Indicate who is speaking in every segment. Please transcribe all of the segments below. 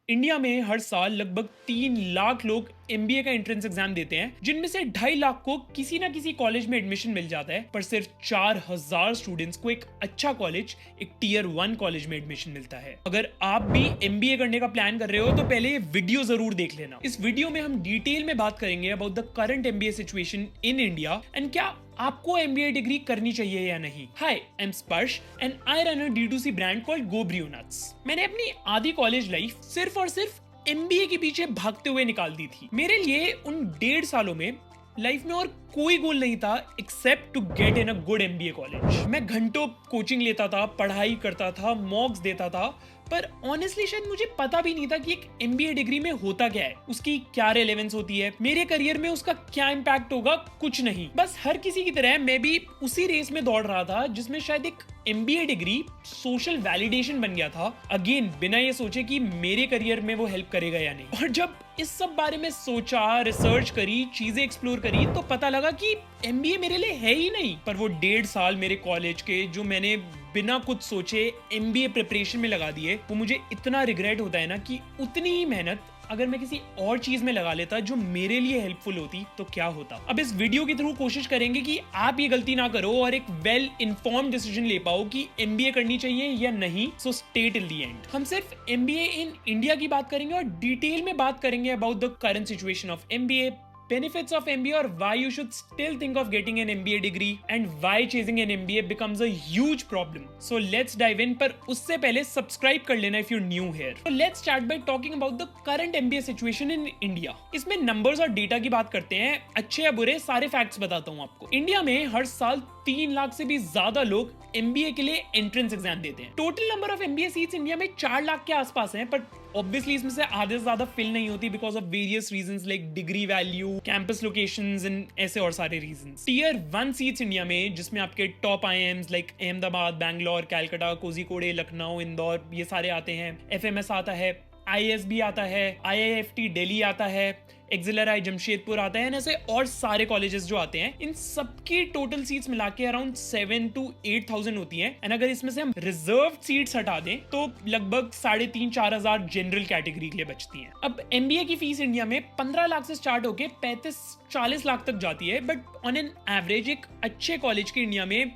Speaker 1: India में हर साल लगभग 3 लाख लोग एमबीए का एंट्रेंस एग्जाम देते हैं, जिनमें से 2.5 लाख को किसी ना किसी कॉलेज में एडमिशन मिल जाता है। पर सिर्फ 4,000 स्टूडेंट्स को एक अच्छा कॉलेज, एक टियर 1 कॉलेज में एडमिशन मिलता है। अगर आप भी एमबीए करने का प्लान कर रहे हो तो पहले ये वीडियो जरूर देख लेना। इस वीडियो में हम डिटेल में बात करेंगे about the current MBA situation in India and क्या आपको एमबीए डिग्री करनी चाहिए या नहीं। Hi, I am Sparsh and I run a D2C brand called Go Brew Nuts. मैंने अपनी आधी कॉलेज लाइफ सिर्फ और सिर्फ एमबीए के पीछे भागते हुए निकाल दी थी। मेरे लिए उन 1.5 सालों में लाइफ में और कोई गोल नहीं था except to get in a good MBA college. मैं घंटों कोचिंग लेता था, पढ़ाई करता था, मॉक्स देता था, पर ऑनेस्टली शायद मुझे पता भी नहीं था कि एक एमबीए डिग्री में होता क्या है, उसकी क्या रेलेवेंस होती है, मेरे करियर में उसका क्या इम्पैक्ट होगा, कुछ नहीं। बस हर किसी की तरह मैं भी उसी रेस में दौड़ रहा था जिसमें शायद एक एमबीए डिग्री सोशल वैलिडेशन बन गया था, अगेन बिना ये सोचे कि मेरे करियर में वो हेल्प करेगा या नहीं। और जब इस सब बारे में सोचा, रिसर्च करी, चीजें एक्सप्लोर करी, तो पता लगा कि एमबीए मेरे लिए है ही नहीं। पर वो 1.5 साल मेरे कॉलेज के जो मैंने बिना कुछ सोचे एमबीए प्रिपरेशन में लगा दिए, वो मुझे इतना रिग्रेट होता है ना कि उतनी ही मेहनत अगर मैं किसी और चीज में लगा लेता जो मेरे लिए हेल्पफुल होती तो क्या होता। अब इस वीडियो के थ्रू कोशिश करेंगे कि आप ये गलती ना करो और एक वेल इन्फॉर्म्ड डिसीजन ले पाओ कि एमबीए करनी चाहिए या नहीं। So stay till the end. हम सिर्फ एमबीए इन इंडिया की बात करेंगे और डिटेल में बात करेंगे about the current situation of MBA, benefits of MBA or why you should still think of getting an MBA degree and why chasing an MBA becomes a huge problem. So let's dive in, पर उससे पहले subscribe कर लेना if you're new here. So let's start by talking about the current MBA situation in India. इसमें numbers और data की बात करते हैं, अच्छे या बुरे सारे फैक्ट्स बताता हूँ आपको। इंडिया में हर साल 3 लाख से भी ज्यादा लोग एमबीए के लिए एंट्रेंस एग्जाम देते हैं। Total number of MBA seats India में 4 लाख के आसपास हैं, पर ऑब्वियसली इसमें से आधे से ज्यादा फिल नहीं होती because of various reasons like degree value, campus locations and ऐसे और सारे रीजंस। टियर 1 सीट्स इंडिया में जिसमें आपके top IIMs like Ahmedabad, Bangalore, Calcutta, Kozhikode, Lucknow, Indore, ये सारे आते हैं। एफएमएस आता है, आईएसबी आता है, आईआईएफटी दिल्ली आता है, एक्सिलर जमशेदपुर आता है, ऐसे और सारे कॉलेजेस जो आते हैं, इन सबकी टोटल सीट्स मिला के अराउंड 7 to 8,000 होती हैं। एंड अगर इसमें से हम रिजर्व सीट्स हटा दें तो लगभग 3,500-4 हजार जनरल कैटेगरी के लिए बचती हैं। अब एमबीए की फीस इंडिया में 15 लाख से स्टार्ट होके 35-40 लाख तक जाती है, बट ऑन एन एवरेज एक अच्छे कॉलेज के इंडिया में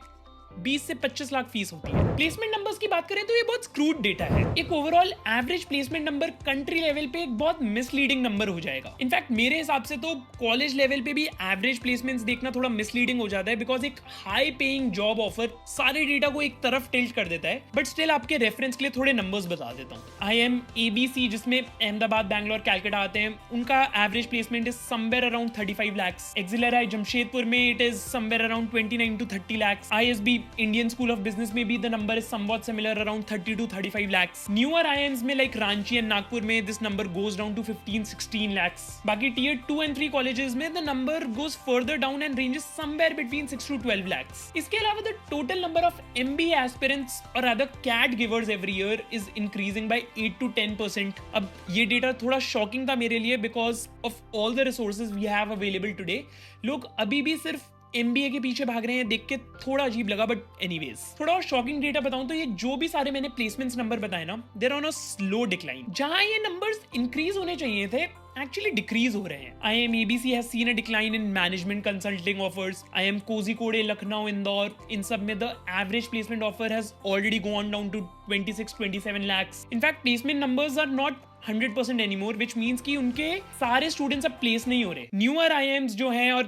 Speaker 1: 20 से 25 लाख फीस होती है। प्लेसमेंट नंबर्स की बात करें तो ये बहुत स्क्रूड डेटा है। एक overall average placement number country level पे एक बहुत मिसलीडिंग नंबर हो जाएगा। इनफैक्ट मेरे हिसाब से तो कॉलेज लेवल पे भी एवरेज प्लेसमेंट्स देखना थोड़ा मिसलीडिंग हो जाता है बिकॉज एक हाई पेइंग जॉब ऑफर सारे डेटा को एक तरफ टिल्ट कर देता है। बट स्टिल आपके रेफरेंस के लिए थोड़े नंबर्स बता देता हूँ। IMABC जिसमें अहमदाबाद, बैंगलोर, कैलकाटा आते हैं, उनका average placement is somewhere around 35 lakhs। XLRI Jamshedpur में it is somewhere around 29 to 30 lakhs। ISB Indian School of Business में भी the number is somewhat similar around 30 to 35 lakhs। Newer IIMs में like Ranchi and Nagpur में this number goes down to 15-16 lakhs। बाकी tier 2 and 3 colleges में the number goes further down and ranges somewhere between 6 to 12 lakhs। इसके अलावा the total number of MBA aspirants or rather CAT givers every year is increasing by 8 to 10%। अब ये data थोड़ा shocking था मेरे लिए because of all the resources we have available today। लोग अभी भी सिर्फ एमबीए के पीछे भाग रहे हैं, देख के थोड़ा अजीब लगा। बट एनीवेज थोड़ा और शॉकिंग डेटा बताऊं तो ये जो भी सारे मैंने प्लेसमेंट्स नंबर बताए ना, they're on a slow decline. जहां ये नंबर्स इंक्रीज होने चाहिए थे एक्चुअली डिक्रीज हो रहे हैं। IMABC has seen a decline in management consulting offers। IIM Kozhikode, Lucknow, Indore, इन सब में the average placement offer has already gone down to 26-27 lakhs। In fact, placement numbers are not 100% anymore, which means कि उनके सारे students अब place नहीं हो रहे। Newer IIMs जो हैं और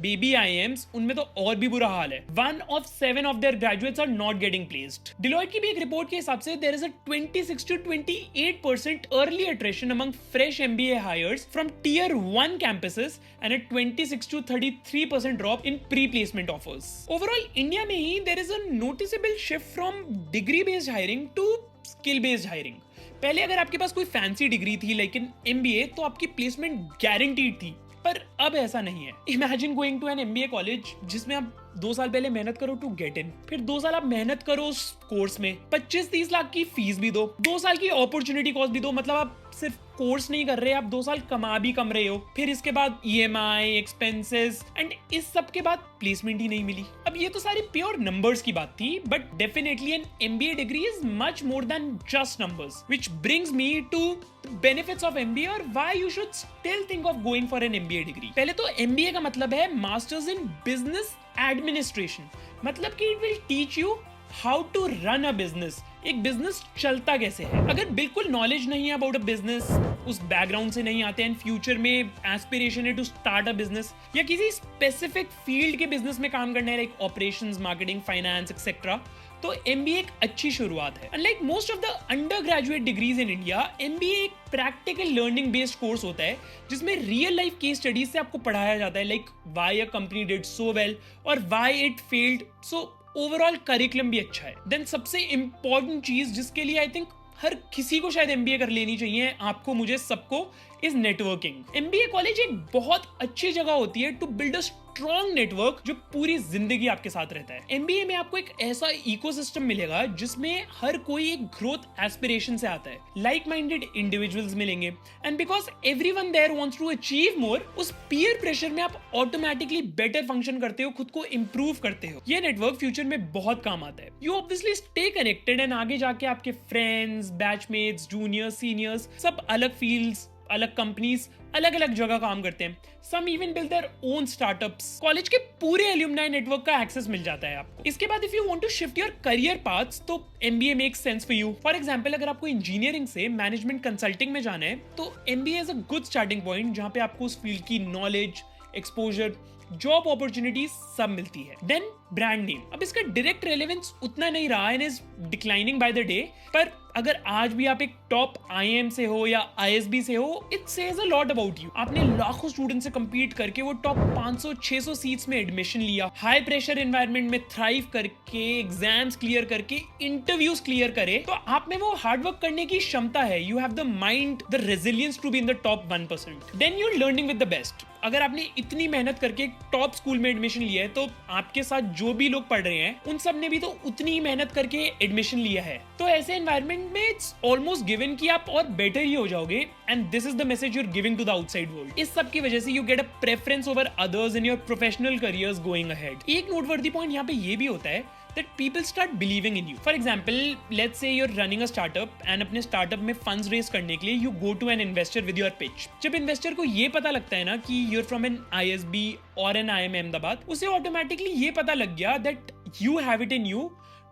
Speaker 1: बेबी IIMs, उनमें तो और भी बुरा हाल है। 1 of 7 of their graduates are not getting placed। Deloitte की भी एक रिपोर्ट के हिसाब से there is a 26 to 28% early attrition among fresh MBA hires from tier 1 campuses and a 26 to 33% drop in pre-placement offers। Overall, India में ही there is a noticeable shift from degree-based hiring to skill-based hiring। पहले अगर आपके पास कोई fancy degree थी लेकिन MBA, तो आपकी placement guaranteed थी, पर अब ऐसा नहीं है। Imagine going to an MBA college जिसमें आप 2 साल पहले मेहनत करो टू गेट इन, फिर 2 साल आप मेहनत करो उस कोर्स में, 25-30 लाख की फीस भी दो, 2 साल की अपॉर्चुनिटी कॉस्ट भी दो, मतलब आप सिर्फ कोर्स नहीं कर रहे, आप 2 साल कमा भी कम रहे हो, फिर इसके बाद ईएमआई, एक्सपेंसेस एंड इस सब के बाद प्लेसमेंट ही नहीं मिली। अब ये तो सारी प्योर नंबर्स की बात थी, but definitely an MBA degree is much more than just numbers, which brings me to benefits of MBA और why you should still think of going for an MBA degree. पहले तो MBA का मतलब है masters in business administration, मतलब कि it will teach you how to run a business, एक business चलता कैसे है। अगर बिल्कुल नॉलेज नहीं है अबाउट अ बिजनेस, उस बैकग्राउंड से नहीं आते हैं, फ्यूचर में एस्पिरेशन है टू स्टार्ट अ बिजनेस या किसी स्पेसिफिक फील्ड के बिजनेस में काम करना है, like operations, marketing, finance etcetera, तो एमबीए एक अच्छी शुरुआत है। Unlike most of the under graduate degrees in India, MBA एक प्रैक्टिकल लर्निंग बेस्ड कोर्स होता है जिसमें रियल लाइफ केस स्टडीज से आपको पढ़ाया जाता है, like why a company did so well और why it failed. So overall curriculum भी अच्छा है। देन सबसे इंपॉर्टेंट चीज जिसके लिए आई थिंक हर किसी को शायद एमबीए कर लेनी चाहिए, आपको, मुझे, सबको, इज नेटवर्किंग। एमबीए कॉलेज एक बहुत अच्छी जगह होती है to build a strong network जो पूरी जिंदगी आपके साथ रहता है। एमबीए में आपको एक ऐसा इकोसिस्टम मिलेगा जिसमें हर कोई एक ग्रोथ एस्पिरेशन से आता है, लाइक माइंडेड इंडिविजुअल्स मिलेंगे, and because everyone there wants to achieve more, उस पीयर प्रेशर में आप ऑटोमेटिकली बेटर फंक्शन करते हो, खुद को इंप्रूव करते हो। ये नेटवर्क फ्यूचर में बहुत काम आता है। You obviously stay connected and आगे जाके आपके फ्रेंड्स, बैचमेट्स, जूनियर्स, सीनियर्स सब अलग फील्ड्स, अलग कंपनीज, अलग अलग जगह काम करते हैं। Some even build their own startups. College के पूरे एल्यूमनाई नेटवर्क का एक्सेस मिल जाता है आपको। इसके बाद if you want to shift your career paths, तो MBA makes sense for you. For example, अगर आपको इंजीनियरिंग से मैनेजमेंट कंसल्टिंग में जाना है, तो MBA is a good starting point जहां पे आपको उस फील्ड की नॉलेज, एक्सपोजर, जॉब अपॉर्चुनिटीज सब मिलती है। Then brand name. अब इसका डायरेक्ट रेलेवेंस उतना नहीं रहा and is declining by the day, पर अगर आज भी आप एक टॉप आईएम से हो या आईएसबी से हो, it says a lot about you. आपने लाखों स्टूडेंट से compete करके वो टॉप 500-600 सीट्स में एडमिशन लिया, हाई प्रेशर एनवायरनमेंट में थ्राइव करके, एग्जाम्स क्लियर करके, इंटरव्यूज क्लियर करे, तो आप में वो हार्डवर्क करने की क्षमता है। You have the mind, the resilience to be in the top 1%। Then you are learning with the best. अगर आपने इतनी मेहनत करके टॉप स्कूल में एडमिशन लिया है, तो आपके साथ जो भी लोग पढ़ रहे हैं उन सब ने भी तो उतनी ही मेहनत करके एडमिशन लिया है। तो ऐसे एनवायरनमेंट में इट्स ऑलमोस्ट गिवन कि आप और बेटर ही हो जाओगे, and this is the message you are giving to the outside world. इस सब की वजह से you get a preference over others in your professional careers going ahead. एक नोटवर्दी पॉइंट यहाँ पे ये भी होता है that people start believing in you. For example, let's say you're running a startup and अपने startup में funds raise करने के लिए you go to an investor with your pitch. जब investor को ये पता लगता है ना कि you're from an ISB or an IIM Ahmedabad, उसे automatically ये पता लग गया that you have it in you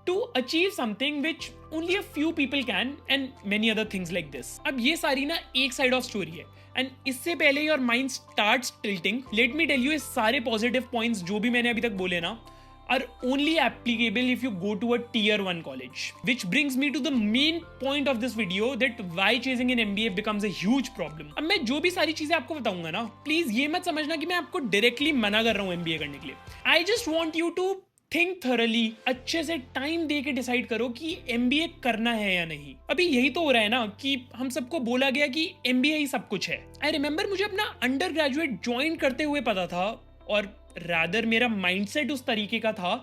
Speaker 1: to achieve something which only a few people can and many other things like this. अब ये सारी ना एक साइड ऑफ स्टोरी है, एंड इससे पहले your mind starts tilting, let me tell you, ये सारे पॉजिटिव पॉइंट्स जो भी मैंने अभी तक बोले ना are only applicable if you go to a tier 1 college, which brings me to the main point of this video, that why chasing an MBA becomes a huge problem. अब मैं जो भी सारी चीजें आपको बताऊंगा ना, प्लीज ये मत समझना कि मैं आपको डायरेक्टली मना कर रहा हूँ MBA करने के लिए। I just want you to think thoroughly, अच्छे से टाइम दे के डिसाइड करो कि MBA करना है या नहीं। अभी यही तो हो रहा है ना कि हम सबको बोला गया कि MBA ही सब कुछ है। आई रिमेंबर मुझे अपना अंडर ग्रेजुएट ज्वाइन करते हुए पता था, और रादर मेरा माइंडसेट उस तरीके का था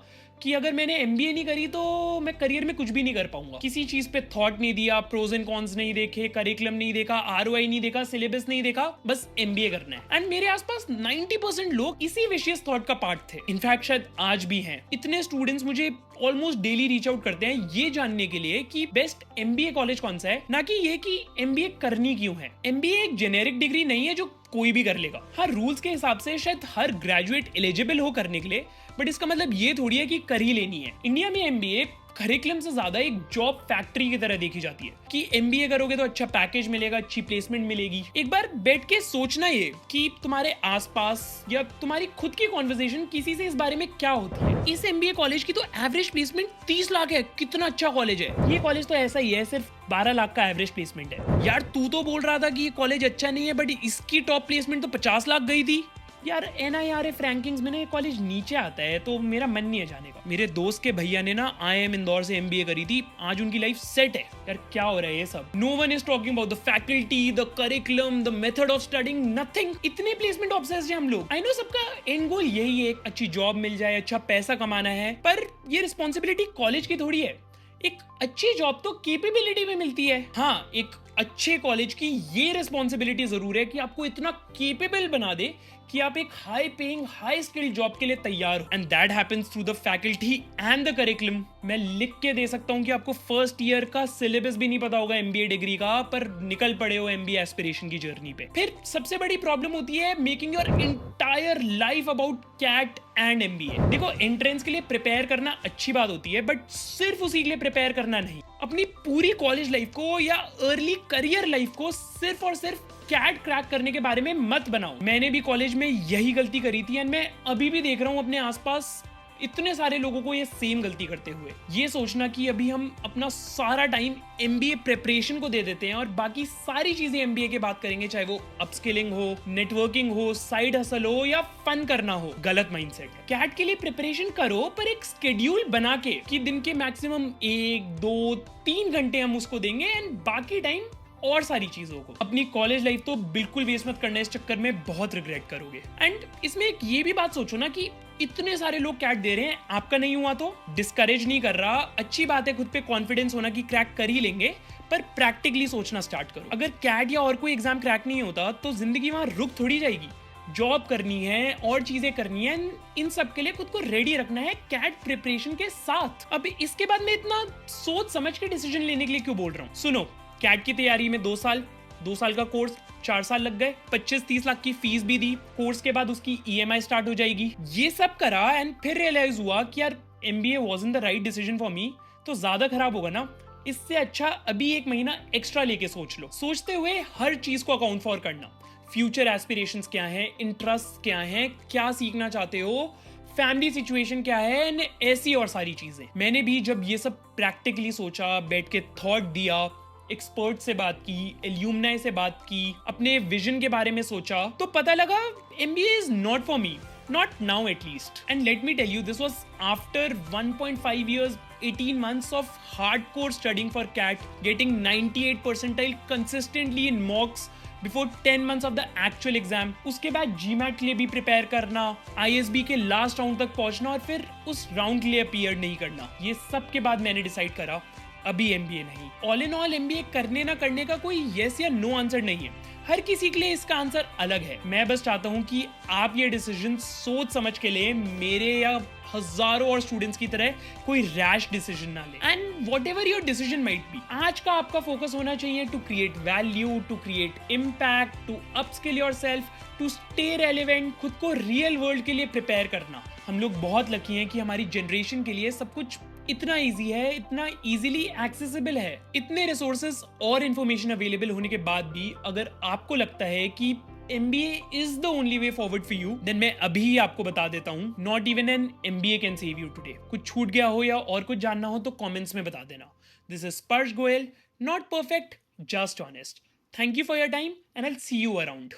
Speaker 1: कि अगर मैंने एमबीए नहीं करी तो मैं करियर में कुछ भी नहीं कर पाऊंगा। किसी चीज पे थॉट नहीं दिया, प्रोज एंड कॉन्स नहीं देखे, करिकुलम नहीं देखा, आरओआई नहीं देखा, सिलेबस नहीं देखा, बस एमबीए करना है। एंड मेरे आसपास 90% लोग इसी विशियस थॉट का पार्ट थे। इनफैक्ट शायद आज भी हैं। इतने स्टूडेंट्स मुझे ऑलमोस्ट डेली रीच आउट करते हैं ये जानने के लिए कि बेस्ट एमबीए कॉलेज कौन सा है, ना कि ये कि एमबीए करनी क्यों है। एमबीए एक जेनेरिक डिग्री नहीं है जो कोई भी कर लेगा। हर रूल्स के हिसाब से शायद हर ग्रेजुएट एलिजिबल हो करने के लिए, बट इसका मतलब ये थोड़ी है कि कर ही लेनी है। इंडिया में एमबीए करिकुलम से ज्यादा एक जॉब फैक्ट्री की तरह देखी जाती है कि एमबीए करोगे तो अच्छा पैकेज मिलेगा, अच्छी प्लेसमेंट मिलेगी। एक बार बैठ के सोचना ये कि तुम्हारे आसपास या तुम्हारी खुद की कॉन्वर्सेशन किसी से इस बारे में क्या होती है। इस एमबीए कॉलेज की तो एवरेज प्लेसमेंट 30 लाख है। कितना अच्छा कॉलेज है ये। कॉलेज तो ऐसा ही है, सिर्फ 12 लाख का एवरेज प्लेसमेंट है। यार तू तो बोल रहा था कि ये कॉलेज अच्छा नहीं है, बट इसकी टॉप प्लेसमेंट तो 50 लाख गई थी। यार NIRF रैंकिंग्स में ना ये कॉलेज नीचे आता है, तो मेरा मन नहीं है जाने का। मेरे दोस्त के भैया ने ना IIM इंदौर से MBA करी थी, आज उनकी लाइफ सेट है। यार क्या हो रहा है ये सब। No one is talking about the faculty, the curriculum, the method of studying, nothing. इतने प्लेसमेंट ऑब्सेस्ड हैं हम लोग। आई नो सबका एंड गोल यही है, एक अच्छी जॉब मिल जाए, अच्छा पैसा कमाना है, पर ये रिस्पॉन्सिबिलिटी कॉलेज की थोड़ी है। एक अच्छी जॉब तो कैपेबिलिटी में मिलती है। हाँ, एक अच्छे कॉलेज की ये रिस्पॉन्सिबिलिटी जरूर है कि आपको इतना केपेबल बना दे कि आप एक high paying high skilled job के लिए तैयार हो, and that happens through the faculty and the curriculum. मैं लिख के दे सकता हूँ कि आपको फर्स्ट ईयर का सिलेबस भी नहीं पता होगा एमबीए डिग्री का, पर निकल पड़े हो एमबीए एस्पिरेशन की जर्नी पे। फिर सबसे बड़ी प्रॉब्लम होती है making your entire life about CAT and MBA. देखो, एंट्रेंस के लिए प्रिपेयर करना अच्छी बात होती है, बट सिर्फ उसी के लिए प्रिपेयर करना नहीं। अपनी पूरी कॉलेज लाइफ को या अर्ली करियर लाइफ को सिर्फ और सिर्फ कैट क्रैक करने के बारे में मत बनाओ। मैंने भी कॉलेज में यही गलती करी थी, एंड मैं अभी भी देख रहा हूँ अपने आसपास इतने सारे लोगों को ये सेम गलती करते हुए। ये सोचना कि अभी हम अपना सारा टाइम एमबीए प्रिपरेशन को दे देते हैं और बाकी सारी चीजें एमबीए के बात करेंगे, चाहे वो अपस्किलिंग हो, नेटवर्किंग हो, साइड हसल हो या फन करना हो, गलत माइंडसेट है। कैट के लिए प्रिपरेशन करो, पर एक शेड्यूल बना के कि दिन के मैक्सिमम 1, 2, 3 घंटे हम उसको देंगे, एंड बाकी टाइम और सारी चीजों को। अपनी कॉलेज लाइफ तो बिल्कुल वेस्ट मत करना, इस चक्कर में बहुत रिग्रेट करोगे। एंड इसमें एक ये भी बात सोचो ना कि इतने सारे लोग कैट दे रहे हैं, आपका नहीं हुआ तो डिस्करेज नहीं कर रहा, अच्छी बात है खुद पे कॉन्फिडेंस होना कि क्रैक कर ही लेंगे, पर प्रैक्टिकली सोचना स्टार्ट करो। अगर कैट या और कोई एग्जाम क्रैक नहीं होता तो जिंदगी वहां रुक थोड़ी जाएगी। जॉब करनी है और चीजें करनी है, इन सब के लिए खुद को रेडी रखना है कैट प्रिपरेशन के साथ। अब इसके बाद मैं इतना सोच समझ के डिसीजन लेने के लिए क्यों बोल रहा हूँ? सुनो, कैट की तैयारी में 2 साल का कोर्स, 4 साल लग गए, 25-30 लाख की फीस भी दी, कोर्स के बाद उसकी ईएमआई स्टार्ट हो जाएगी। ये सब करा एंड फिर रियलाइज हुआ कि यार MBA wasn't the right decision for me, तो ज्यादा खराब होगा ना। इससे अच्छा अभी 1 महीना एक्स्ट्रा लेके सोच लो, सोचते हुए हर चीज को अकाउंट फॉर करना। फ्यूचर एस्पिरेशंस क्या है, इंटरेस्ट क्या है, क्या सीखना चाहते हो, फैमिली सिचुएशन क्या है, एंड ऐसी और सारी चीजें। मैंने भी जब ये सब प्रैक्टिकली सोचा, बैठ के थॉट दिया, एक्सपर्ट से बात की, एल्यूमनाई से बात की, अपने विजन के बारे में सोचा, तो पता लगा MBA is not for me, not now at least. And let me tell you, this was after 1.5 years, 18 months of hardcore studying for CAT, getting 98 percentile consistently in mocks before 10 months of the actual exam. उसके बाद GMAT के लिए भी prepare करना, ISB के last round तक पहुंचना और फिर उस राउंड के लिए अपीयर नहीं करना। ये सब के बाद मैंने डिसाइड करा अभी MBA नहीं। ऑल इन ऑल MBA करने ना करने का कोई येस या नो आंसर नहीं है, हर किसी के लिए इसका आंसर अलग है। मैं बस चाहता हूं कि आप ये डिसीजन सोच समझ के ले, मेरे या हजारों और स्टूडेंट्स की तरह कोई रैश डिसीजन ना ले। And whatever your decision might be, आज का आपका फोकस होना चाहिए to create value, to create impact, to upskill yourself, to stay relevant, खुद को रियल वर्ल्ड के लिए प्रिपेयर करना। हम लोग बहुत लकी हैं कि हमारी जनरेशन के लिए सब कुछ इतना इजी है, इतना इजीली एक्सेसिबल है। इतने रिसोर्सेज और इंफॉर्मेशन अवेलेबल होने के बाद भी अगर आपको लगता है कि MBA is the only way forward for you, then मैं अभी ही आपको बता देता हूँ, not even an MBA can save you today। कुछ छूट गया हो या और कुछ जानना हो तो कमेंट्स में बता देना। This is Sparsh Goel, not perfect, just honest. Thank you for your time and I'll see you around.